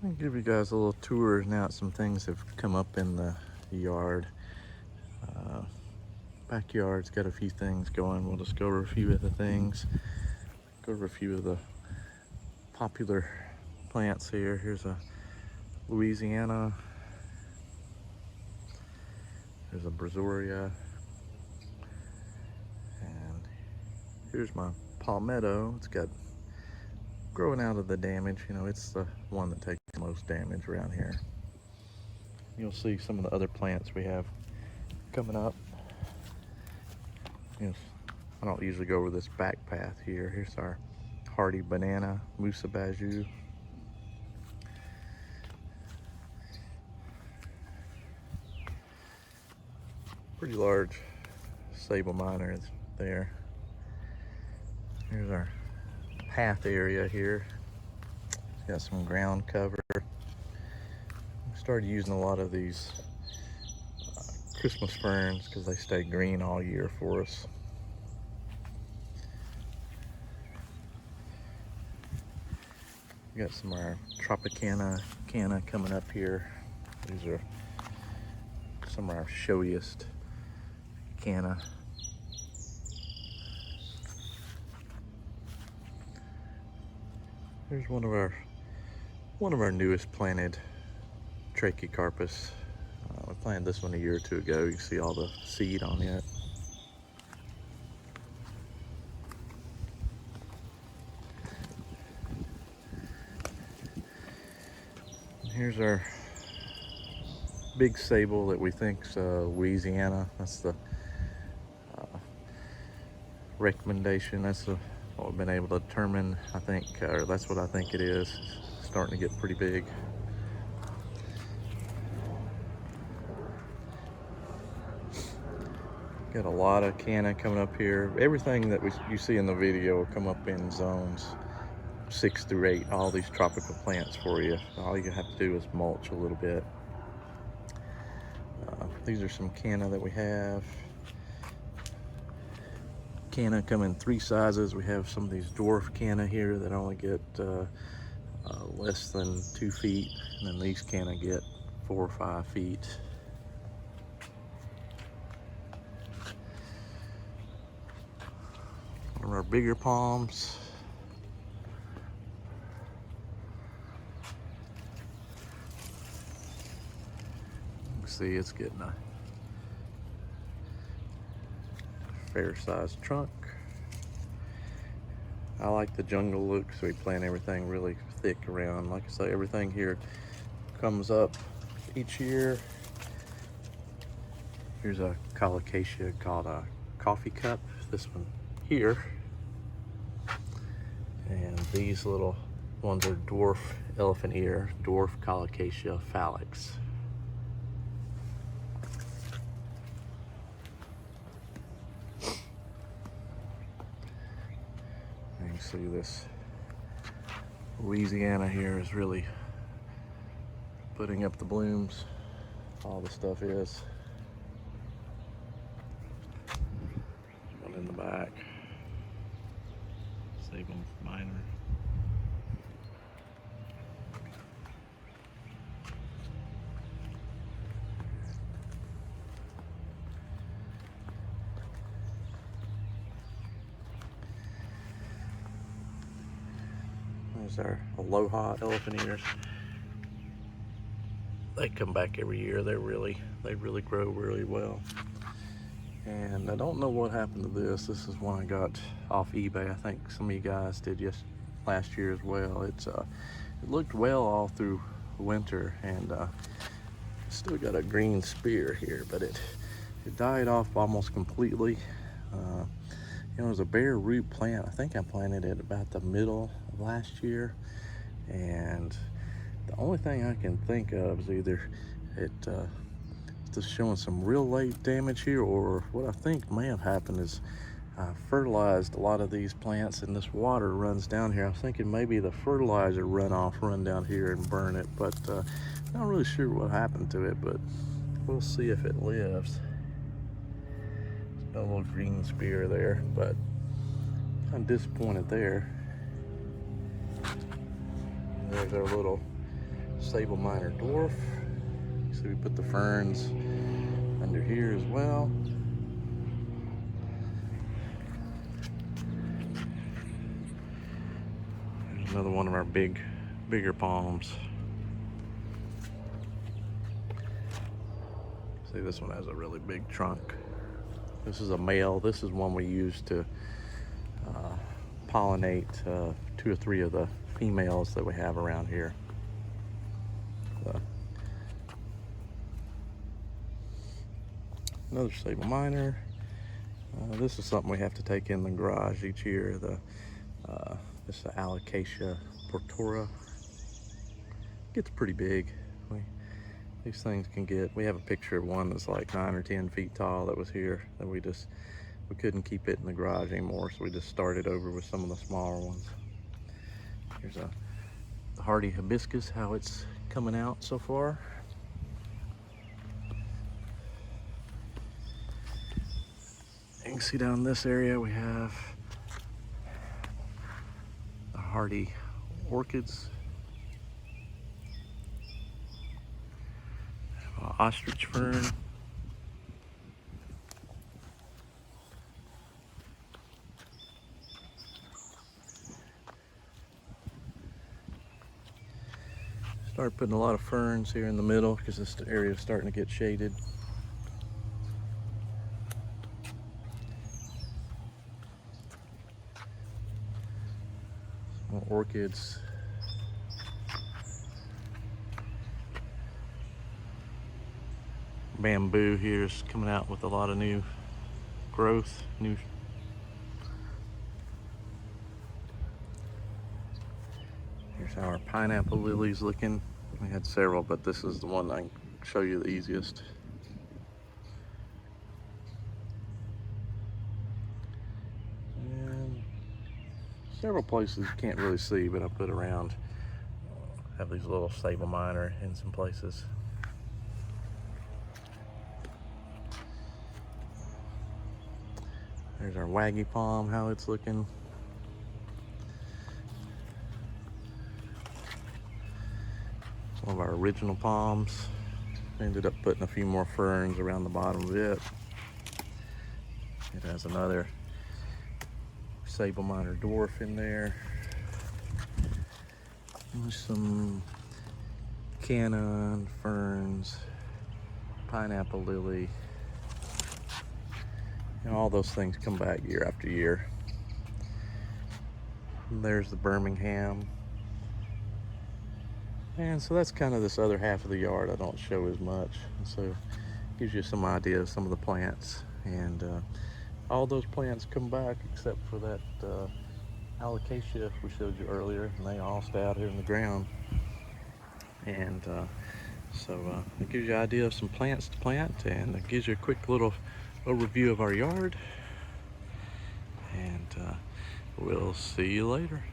I'll give you guys a little tour now. Some things have come up in the yard. Uh, Backyard's got a few things going. We'll just go over a few of the things. Go over a few of the popular plants here. Here's a Louisiana. There's a brazoria. And here's my palmetto. It's got growing out of the damage. You know, it's the one that takes the most damage around here. You'll see some of the other plants we have coming up. Yes, I don't usually go over this back path here. Here's our hardy banana, Musa basjoo. Pretty large Sabal minor is there. Here's our path area here. It's got some ground cover. We started using a lot of these Christmas ferns because they stay green all year for us. We got some of our Tropicanna coming up here. These are some of our showiest canna. Here's one of our newest planted Trachycarpus. We planted this one a year or two ago. You can see all the seed on it. And here's our big Sabal that we think's Louisiana. That's the recommendation. That's what we've been able to determine. I think, or that's what I think it is. It's starting to get pretty big. Got a lot of canna coming up here. Everything that you see in the video will come up in zones 6 through 8. All these tropical plants for you. All you have to do is mulch a little bit. These are some canna that we have. Canna come in 3 sizes. We have some of these dwarf canna here that only get less than 2 feet, and then these canna get 4 or 5 feet. One of our bigger palms. You can see it's getting a fair sized trunk. I like the jungle look, so we plant everything really thick around. Like I say, everything here comes up each year. Here's a colocasia called a coffee cup. This one here. And these little ones are dwarf elephant ear, dwarf colocasia phalanx. You can see this Louisiana here is really putting up the blooms. All the stuff is. One in the back. Sabal minor. There's our Aloha elephant ears. They come back every year. They really grow really well. And I don't know what happened to this. This is one I got off eBay. I think some of you guys did last year as well. It looked well all through winter, and still got a green spear here, but it died off almost completely. It was a bare root plant. I think I planted it about the middle of last year, and the only thing I can think of is either it's just showing some real late damage here, or what I think may have happened is I fertilized a lot of these plants and this water runs down here. I was thinking maybe the fertilizer runoff run down here and burn it, but not really sure what happened to it, but we'll see if it lives. A little green spear there, but I'm disappointed there. There's our little Sabal minor dwarf. So we put the ferns under here as well. There's another one of our bigger palms. See, this one has a really big trunk. This is a male. This is one we use to pollinate 2 or 3 of the females that we have around here. Another Sabal minor. This is something we have to take in the garage each year. This is the Alocasia Portora. Gets pretty big. These things can get, we have a picture of one that's like 9 or 10 feet tall that was here, that we couldn't keep it in the garage anymore, so we just started over with some of the smaller ones. Here's the hardy hibiscus, how it's coming out so far. You can see down this area we have the hardy orchids. Ostrich fern. Start putting a lot of ferns here in the middle because this area is starting to get shaded. Some orchids. Bamboo here is coming out with a lot of new growth. Here's how our pineapple lily's looking. We had several, but this is the one I can show you the easiest. And several places you can't really see, but I put around, have these little Sabal minor in some places. There's our Waggy palm, how it's looking. Some of our original palms. Ended up putting a few more ferns around the bottom of it. It has another Sabal minor dwarf in there. And some Cannas ferns, pineapple lily. And all those things come back year after year. And there's the Birmingham. And so that's kind of this other half of the yard I don't show as much. So it gives you some idea of some of the plants. And all those plants come back except for that Alocasia we showed you earlier. And they all stay out here in the ground. And so it gives you an idea of some plants to plant. And it gives you a quick little overview of our yard, and we'll see you later.